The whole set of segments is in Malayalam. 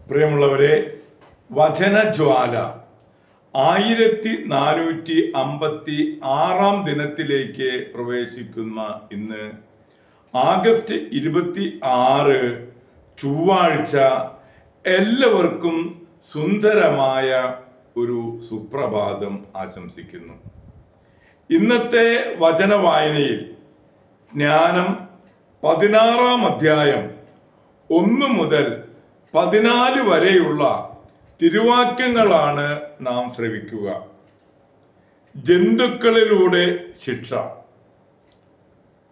പ്രിയമുള്ളവരെ, വചനജ്വാല 1456 ദിനത്തിലേക്ക് പ്രവേശിക്കുന്ന ഇന്ന് ആഗസ്റ്റ് 26 ചൊവ്വാഴ്ച എല്ലാവർക്കും സുന്ദരമായ ഒരു സുപ്രഭാതം ആശംസിക്കുന്നു. ഇന്നത്തെ വചന വായനയിൽ ജ്ഞാനം 16 അധ്യായം 1 മുതൽ 14 വരെയുള്ള തിരുവാക്യങ്ങളാണ് നാം ശ്രവിക്കുക. ജന്തുക്കളിലൂടെ ശിക്ഷ.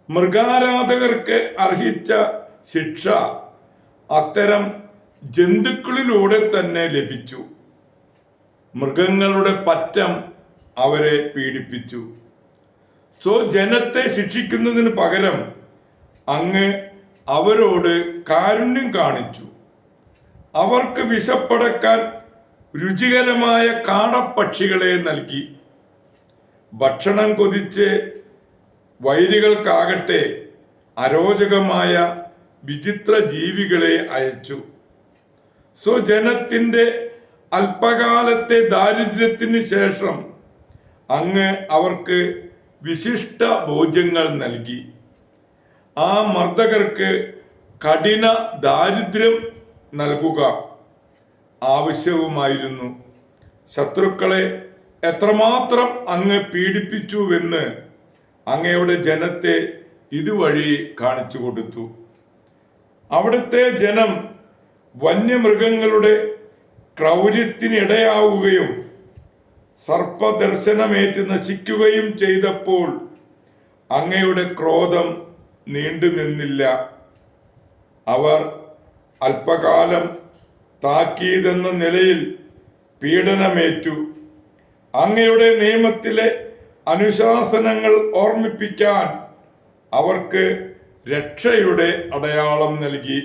മൃഗാരാധകർക്ക് അർഹിച്ച ശിക്ഷ അത്തരം ജന്തുക്കളിലൂടെ തന്നെ ലഭിച്ചു. മൃഗങ്ങളുടെ പറ്റം അവരെ പീഡിപ്പിച്ചു. ജനത്തെ ശിക്ഷിക്കുന്നതിന് പകരം അങ്ങ് അവരോട് കാരുണ്യം കാണിച്ചു. അവർക്ക് വിശപ്പടക്കാൻ രുചികരമായ കാടപ്പക്ഷികളെ നൽകി. ഭക്ഷണം കൊതിച്ച് വൈരികൾക്കാകട്ടെ അരോചകമായ വിചിത്ര ജീവികളെ അയച്ചു. ജനത്തിന്റെ അല്പകാലത്തെ ദാരിദ്ര്യത്തിന് ശേഷം അങ്ങ് അവർക്ക് വിശിഷ്ട ഭോജ്യങ്ങൾ നൽകി. ആ മർദ്ദകർക്ക് കഠിന ദാരിദ്ര്യം നൽകുക ആവശ്യവുമായിരുന്നു. ശത്രുക്കളെ എത്രമാത്രം അങ്ങ് പീഡിപ്പിച്ചുവെന്ന് അങ്ങയുടെ ജനത്തെ ഇതുവഴി കാണിച്ചു കൊടുത്തു. അവിടുത്തെ ജനം വന്യമൃഗങ്ങളുടെ ക്രൗര്യത്തിനിടയാവുകയും സർപ്പദർശനമേറ്റ് നശിക്കുകയും ചെയ്തപ്പോൾ അങ്ങയുടെ ക്രോധം നീണ്ടു നിന്നില്ല. അവർ അല്പകാലം താക്കീതെന്ന നിലയിൽ പീഡനമേറ്റു. അങ്ങയുടെ നിയമത്തിലെ അനുശാസനങ്ങൾ ഓർമ്മിപ്പിക്കാൻ അവർക്ക് രക്ഷയുടെ അടയാളം നൽകി.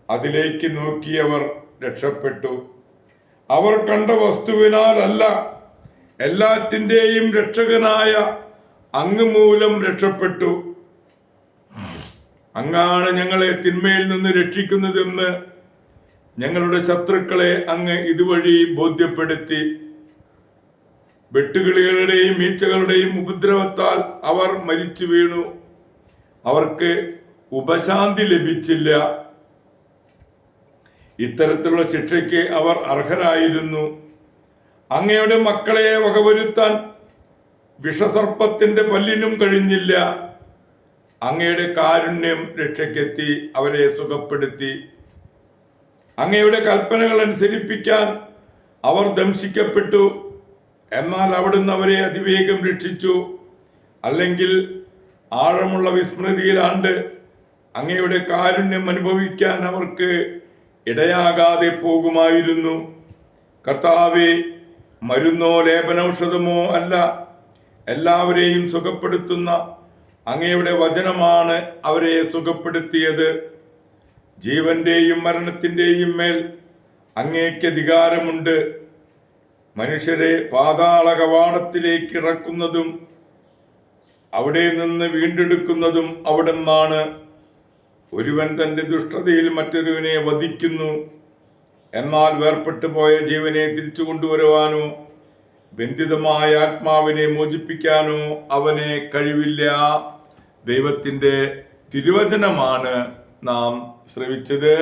അതിലേക്ക് നോക്കിയവർ രക്ഷപ്പെട്ടു. അവർ കണ്ട വസ്തുവിനാലല്ല, എല്ലാറ്റിൻ്റെയും രക്ഷകനായ അങ്ങ് മൂലം രക്ഷപ്പെട്ടു. അങ്ങാണ് ഞങ്ങളെ തിന്മയിൽ നിന്ന് രക്ഷിക്കുന്നതെന്ന് ഞങ്ങളുടെ ശത്രുക്കളെ അങ്ങ് ഇതുവഴി ബോധ്യപ്പെടുത്തി. വെട്ടുകിളികളുടെയും ഈച്ചകളുടെയും ഉപദ്രവത്താൽ അവർ മരിച്ചു വീണു. അവർക്ക് ഉപശാന്തി ലഭിച്ചില്ല. ഇത്തരത്തിലുള്ള ശിക്ഷയ്ക്ക് അവർ അർഹരായിരുന്നു. അങ്ങയുടെ മക്കളെ വകവരുത്താൻ വിഷസർപ്പത്തിന്റെ പല്ലിനും കഴിഞ്ഞില്ല. അങ്ങയുടെ കാരുണ്യം രക്ഷയ്ക്കെത്തി അവരെ സുഖപ്പെടുത്തി. അങ്ങയുടെ കൽപ്പനകൾ അനുസരിപ്പിക്കാൻ അവർ ദംശിക്കപ്പെട്ടു. എന്നാൽ അവിടുന്ന് അവരെ അതിവേഗം രക്ഷിച്ചു. അല്ലെങ്കിൽ ആഴമുള്ള വിസ്മൃതിയിലാണ്ട് അങ്ങയുടെ കാരുണ്യം അനുഭവിക്കാൻ അവർക്ക് ഇടയാകാതെ പോകുമായിരുന്നു. കർത്താവേ, മരുന്നോ ലേപനൌഷധമോ അല്ല, എല്ലാവരെയും സുഖപ്പെടുത്തുന്ന അങ്ങയുടെ വചനമാണ് അവരെ സുഖപ്പെടുത്തിയത്. ജീവന്റെയും മരണത്തിന്റെയും മേൽ അങ്ങേക്ക് അധികാരമുണ്ട്. മനുഷ്യരെ പാതാള കവാടത്തിലേക്ക് ഇറക്കുന്നതും അവിടെ നിന്ന് വീണ്ടെടുക്കുന്നതും അവിടുന്നാണ്. ഒരുവൻ തന്റെ ദുഷ്ടതയിൽ മറ്റൊരുവനെ വധിക്കുന്നു. എന്നാൽ വേർപെട്ടു പോയ ജീവനെ തിരിച്ചു കൊണ്ടുവരുവാനോ ബന്ധിതമായ ആത്മാവിനെ മോചിപ്പിക്കാനോ അവനെ കഴിവില്ല. ദൈവത്തിന്റെ തിരുവചനമാണ് നാം ശ്രവിച്ചത്.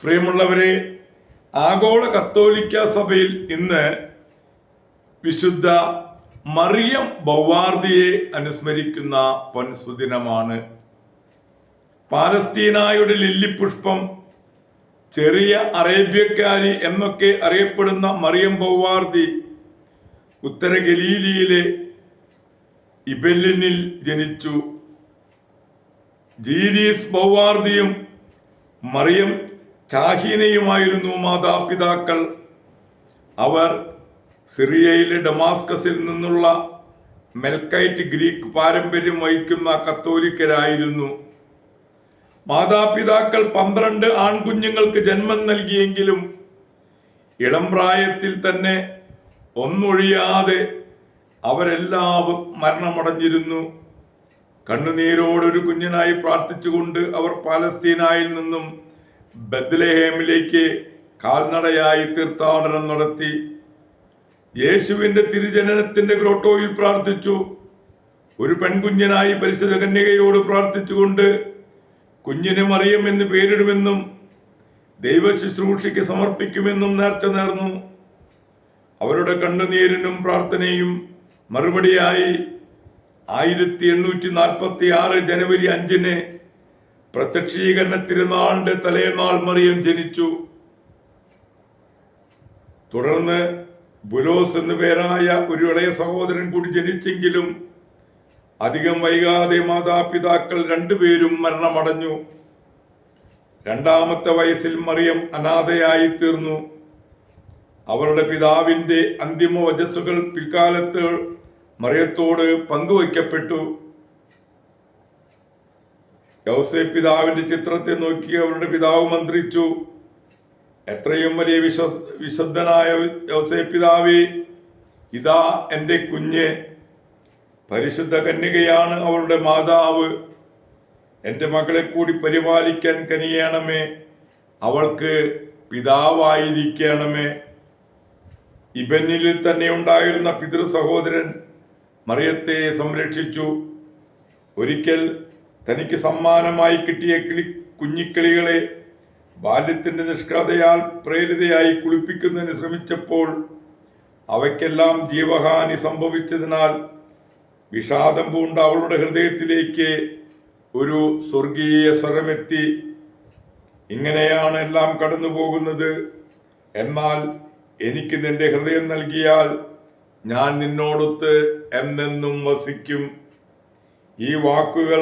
പ്രിയമുള്ളവരെ, ആഗോള കത്തോലിക്ക സഭയിൽ ഇന്ന് വിശുദ്ധ മറിയം ബൗവാർദിയെ അനുസ്മരിക്കുന്ന പൊൻസുദിനമാണ്. പാലസ്തീനായുടെ ലില്ലിപുഷ്പം, ചെറിയ അറേബ്യക്കാരി എന്നൊക്കെ അറിയപ്പെടുന്ന മറിയം ബൗവാർദി ഉത്തര ഗലീലിയിലെ ഇബെല്ലിനിൽ ജനിച്ചു. ജീരീസ് ബൗവാർദിയും മറിയം ചാഹീനയുമായിരുന്നു മാതാപിതാക്കൾ. അവർ സിറിയയിലെ ഡമാസ്കസിൽ നിന്നുള്ള മെൽക്കൈറ്റ് ഗ്രീക്ക് പാരമ്പര്യം വഹിക്കുന്ന കത്തോലിക്കരായിരുന്നു. മാതാപിതാക്കൾ 12 ആൺകുഞ്ഞുങ്ങൾക്ക് ജന്മം നൽകിയെങ്കിലും ഇളം പ്രായത്തിൽ തന്നെ ഒന്നൊഴിയാതെ അവരെല്ലാവരും മരണമടഞ്ഞിരുന്നു. കണ്ണുനീരോടൊരു കുഞ്ഞിനായി പ്രാർത്ഥിച്ചുകൊണ്ട് അവർ പാലസ്തീനായിൽ നിന്നും ബത്ലഹേമിലേക്ക് കാൽനടയായി തീർത്ഥാടനം നടത്തി. യേശുവിന്റെ തിരുജനനത്തിന്റെ ഗ്രോട്ടോയിൽ പ്രാർത്ഥിച്ചു. ഒരു പെൺകുഞ്ഞിനായി പരിശുദ്ധ കന്യകയോട് പ്രാർത്ഥിച്ചുകൊണ്ട് കുഞ്ഞിന് മറിയം എന്ന് പേരിടുമെന്നും ദൈവ ശുശ്രൂഷയ്ക്ക് സമർപ്പിക്കുമെന്നും നേർച്ച നേർന്നു. അവരുടെ കണ്ണുനീരിനും പ്രാർത്ഥനയും മറുപടിയായി 1846 ജനുവരി 5 പ്രത്യക്ഷീകരണ തിരുനാളിന്റെ തലേനാൾ മറിയം ജനിച്ചു. തുടർന്ന് ബുലോസ് എന്നു പേരായ ഒരു ഇളയ സഹോദരൻ കൂടി ജനിച്ചെങ്കിലും അധികം വൈകാതെ മാതാപിതാക്കൾ രണ്ടുപേരും മരണമടഞ്ഞു. 2ാമത്തെ വയസ്സിൽ മറിയം അനാഥയായി തീർന്നു. അവരുടെ പിതാവിന്റെ അന്തിമ വചസ്സുകൾ പിൽക്കാലത്ത് മറിയത്തോട് പങ്കുവയ്ക്കപ്പെട്ടു. യൗസേപ്പ് പിതാവിന്റെ ചിത്രത്തെ നോക്കി അവരുടെ പിതാവ് മന്ത്രിച്ചു, എത്രയും വലിയ വിശുദ്ധനായ യൗസേപ്പ് പിതാവേ, ഇതാ എൻ്റെ കുഞ്ഞ്. പരിശുദ്ധ കന്യകയാണ് അവളുടെ മാതാവ്. എൻ്റെ മകളെ കൂടി പരിപാലിക്കാൻ കനിയണമേ, അവൾക്ക് പിതാവായിരിക്കണമേ. ഇബന്നിൽ തന്നെ ഉണ്ടായിരുന്ന പിതൃ സഹോദരൻ മറിയത്തെ സംരക്ഷിച്ചു. ഒരിക്കൽ തനിക്ക് സമ്മാനമായി കിട്ടിയ കുഞ്ഞിക്കിളികളെ ബാല്യത്തിന്റെ നിഷ്കളതയാൽ പ്രേരിതയായി കുളിപ്പിക്കുന്നതിന് ശ്രമിച്ചപ്പോൾ അവയ്ക്കെല്ലാം ജീവഹാനി സംഭവിച്ചതിനാൽ വിഷാദം പൂണ്ട അവളുടെ ഹൃദയത്തിലേക്ക് ഒരു സ്വർഗീയ സ്വരമെത്തി. ഇങ്ങനെയാണ് എല്ലാം കടന്നു പോകുന്നത്. എന്നാൽ എനിക്ക് നിന്റെ ഹൃദയം നൽകിയാൽ ഞാൻ നിന്നോടൊത്ത് എന്നെന്നും വസിക്കും. ഈ വാക്കുകൾ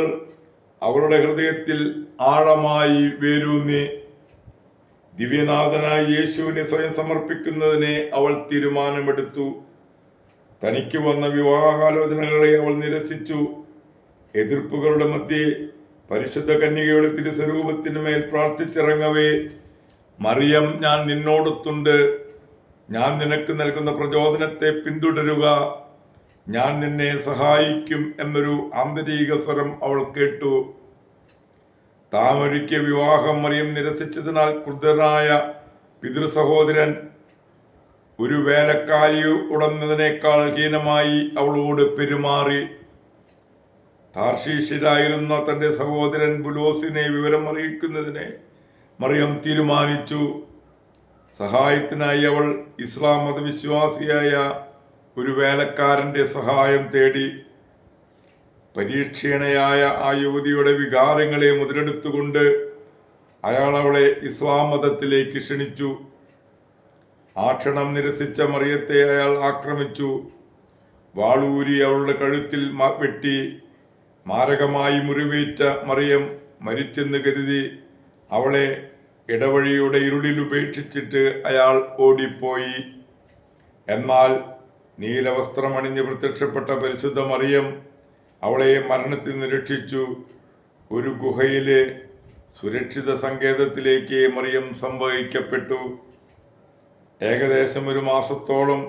അവളുടെ ഹൃദയത്തിൽ ആഴമായി വേരൂന്നി. ദിവ്യനാഥനായ യേശുവിനെ സ്വയം സമർപ്പിക്കുന്നതിനെ അവൾ തീരുമാനമെടുത്തു. തനിക്ക് വന്ന വിവാഹാലോചനകളെ അവൾ നിരസിച്ചു. എതിർപ്പുകളുടെ മധ്യേ പരിശുദ്ധ കന്യകയുടെ തിരുസ്വരൂപത്തിന് മേൽ പ്രാർത്ഥിച്ചിറങ്ങവേ, മറിയം, ഞാൻ നിന്നോടൊത്തുണ്ട്. ഞാൻ നിനക്ക് നൽകുന്ന പ്രചോദനത്തെ പിന്തുടരുക. ഞാൻ നിന്നെ സഹായിക്കും എന്നൊരു ആന്തരിക സ്വരം അവൾ കേട്ടു. താമൊരുക്കിയ വിവാഹം മറിയം നിരസിച്ചതിനാൽ ക്രുദ്ധനായ പിതൃ സഹോദരൻ ഒരു വേലക്കാരി ഉടന്നതിനേക്കാൾ ഹീനമായി അവളോട് പെരുമാറി. താർഷീഷിലായിരുന്ന തന്റെ സഹോദരൻ ബുലോസിനെ വിവരം അറിയിക്കുന്നതിന് മറിയം തീരുമാനിച്ചു. സഹായത്തിനായി അവൾ ഇസ്ലാം മതവിശ്വാസിയായ ഒരു വേലക്കാരന്റെ സഹായം തേടി. പരീക്ഷീണയായ ആ യുവതിയുടെ വികാരങ്ങളെ മുതലെടുത്തുകൊണ്ട് അയാൾ അവളെ ഇസ്ലാം മതത്തിലേക്ക് ക്ഷണിച്ചു. ആ ക്ഷണം നിരസിച്ച മറിയത്തെ അയാൾ ആക്രമിച്ചു. വാളൂരി അവളുടെ കഴുത്തിൽ വെട്ടി. മാരകമായി മുറിവേറ്റ മറിയം മരിച്ചെന്ന് കരുതി അവളെ ഇടവഴിയുടെ ഇരുളിൽ ഉപേക്ഷിച്ചിട്ട് അയാൾ ഓടിപ്പോയി. എന്നാൽ നീലവസ്ത്രമണിഞ്ഞ് പ്രത്യക്ഷപ്പെട്ട പരിശുദ്ധ മറിയം അവളെ മരണത്തിൽ നിന്ന് രക്ഷിച്ചു. ഒരു ഗുഹയിലെ സുരക്ഷിത സങ്കേതത്തിലേക്ക് മറിയം സംവഹിക്കപ്പെട്ടു. ഏകദേശം 1 മാസത്തോളം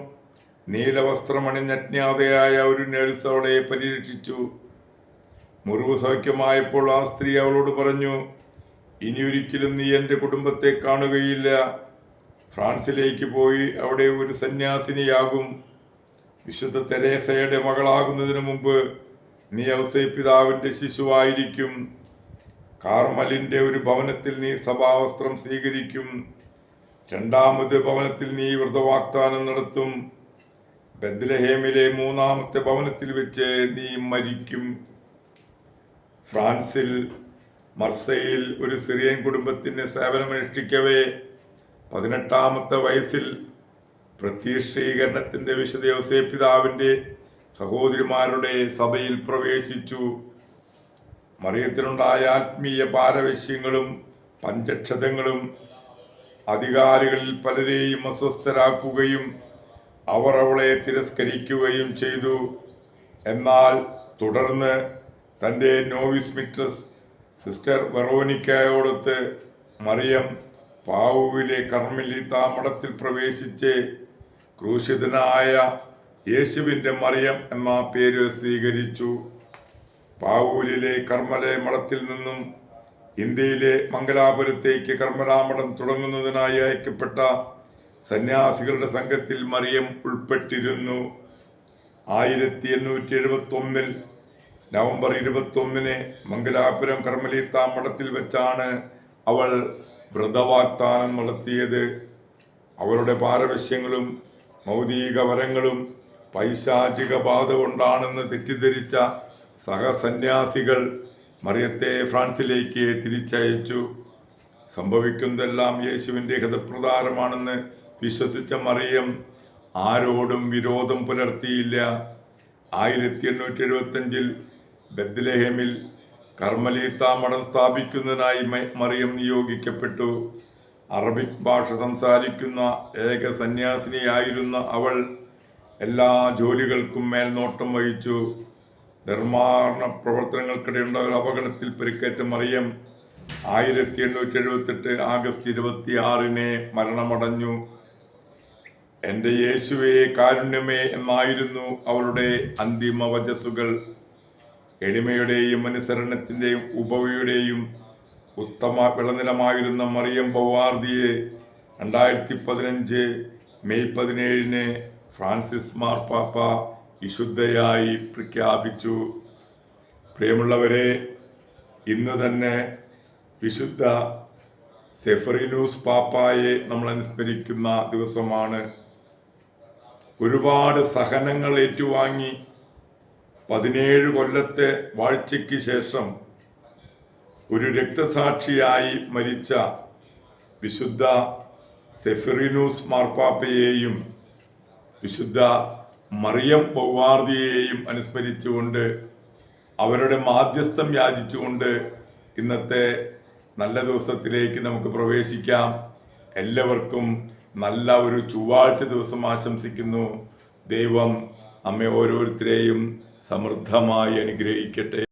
നീലവസ്ത്രമണിഞ്ഞ അജ്ഞാതയായ ഒരു നേഴ്സ് അവളെ പരിരക്ഷിച്ചു. മുറിവ് സൗഖ്യമായപ്പോൾ ആ സ്ത്രീ അവളോട് പറഞ്ഞു, ഇനിയൊരിക്കലും നീ എൻ്റെ കുടുംബത്തെ കാണുകയില്ല. ഫ്രാൻസിലേക്ക് പോയി അവിടെ ഒരു സന്യാസിനിയാകും. വിശുദ്ധ തെരേസയുടെ മകളാകുന്നതിന് മുമ്പ് നീ യൗസേപ്പ് പിതാവിൻ്റെ ശിശുവായിരിക്കും. കാർമലിൻ്റെ ഒരു ഭവനത്തിൽ നീ സഭാവസ്ത്രം സ്വീകരിക്കും. 2ാമത് ഭവനത്തിൽ നീ വ്രതവാഗ്ദാനം നടത്തും. ബെത്ലഹേമിലെ 3ാമത്തെ ഭവനത്തിൽ വെച്ച് നീ മരിക്കും. ഫ്രാൻസിൽ മർസയിൽ ഒരു സിറിയൻ കുടുംബത്തിന് സേവനമനുഷ്ഠിക്കവേ 18ാമത്തെ വയസ്സിൽ പ്രത്യക്ഷീകരണത്തിന്റെ വിശുദ്ധ യൗസേപ്പ് പിതാവിന്റെ സഹോദരിമാരുടെ സഭയിൽ പ്രവേശിച്ചു. മറിയത്തിനുണ്ടായ ആത്മീയ പാരവശ്യങ്ങളും പഞ്ചക്ഷതങ്ങളും അധികാരികളിൽ പലരെയും അസ്വസ്ഥരാക്കുകയും അവർ അവളെ തിരസ്കരിക്കുകയും ചെയ്തു. എന്നാൽ തുടർന്ന് തൻ്റെ നോവിസ് മിസ്ട്രസ് സിസ്റ്റർ വെറോനിക്കയോടൊത്ത് മറിയം പാവുവിലെ കർമ്മലിത്ത മഠത്തിൽ പ്രവേശിച്ച് ക്രൂശിതനായ യേശുവിൻ്റെ മറിയം എന്ന പേര് സ്വീകരിച്ചു. പാവൂലിലെ കർമ്മല മഠത്തിൽ നിന്നും ഇന്ത്യയിലെ മംഗലാപുരത്തേക്ക് കർമ്മരാമഠം തുടങ്ങുന്നതിനായി അയക്കപ്പെട്ട സന്യാസികളുടെ സംഘത്തിൽ മറിയം ഉൾപ്പെട്ടിരുന്നു. 1871 നവംബർ 21 മംഗലാപുരം കർമ്മലീത്ത മഠത്തിൽ വെച്ചാണ് അവൾ വ്രതവാഗ്ദാനം നടത്തിയത്. അവളുടെ പാരവശ്യങ്ങളും മൗലിക വരങ്ങളും പൈശാചിക ബാധ കൊണ്ടാണെന്ന് തെറ്റിദ്ധരിച്ച സഹസന്യാസികൾ മറിയത്തെ ഫ്രാൻസിലേക്ക് തിരിച്ചയച്ചു. സംഭവിക്കുന്നതെല്ലാം യേശുവിൻ്റെ ഹിതപ്രകാരമാണെന്ന് വിശ്വസിച്ച മറിയം ആരോടും വിരോധം പുലർത്തിയില്ല. 1875 ബെത്ലഹേമിൽ കർമ്മലീത്ത മഠം സ്ഥാപിക്കുന്നതിനായി മറിയം നിയോഗിക്കപ്പെട്ടു. അറബിക് ഭാഷ സംസാരിക്കുന്ന ഏക സന്യാസിനിയായിരുന്ന അവൾ എല്ലാ ജോലികൾക്കും മേൽനോട്ടം വഹിച്ചു. നിർമ്മാണ പ്രവർത്തനങ്ങൾക്കിടെയുണ്ടായ ഒരു അപകടത്തിൽ പരിക്കേറ്റ മറിയം 1878 ആഗസ്റ്റ് 26 മരണമടഞ്ഞു. എൻ്റെ യേശുവേ കാരുണ്യമേ എന്നായിരുന്നു അവളുടെ അന്തിമ വചസ്സുകൾ. എളിമയുടെയും അനുസരണത്തിൻ്റെയും ഉപവയുടെയും ഉത്തമ വിളനിലമായിരുന്ന മറിയം ബൊവാർദിയെ 2015 മെയ് 17 ഫ്രാൻസിസ് മാർപ്പാപ്പ വിശുദ്ധയായി പ്രഖ്യാപിച്ചു. പ്രിയമുള്ളവരെ, ഇന്ന് തന്നെ വിശുദ്ധ സെഫറിനൂസ് പാപ്പായെ നമ്മൾ അനുസ്മരിക്കുന്ന ദിവസമാണ്. ഒരുപാട് സഹനങ്ങൾ ഏറ്റുവാങ്ങി 17 കൊല്ലത്തെ വാഴ്ചയ്ക്ക് ശേഷം ഒരു രക്തസാക്ഷിയായി മരിച്ച വിശുദ്ധ സെഫറിനൂസ് മാർപ്പാപ്പയെയും വിശുദ്ധ മറിയം ബൊവാർദിയെയും അനുസ്മരിച്ചുകൊണ്ട് അവരുടെ മാധ്യസ്ഥം യാചിച്ചുകൊണ്ട് ഇന്നത്തെ നല്ല ദിവസത്തിലേക്ക് നമുക്ക് പ്രവേശിക്കാം. എല്ലാവർക്കും നല്ല ഒരു ചൊവ്വാഴ്ച ദിവസം ആശംസിക്കുന്നു. ദൈവം നമ്മെ ഓരോരുത്തരെയും സമൃദ്ധമായി അനുഗ്രഹിക്കട്ടെ.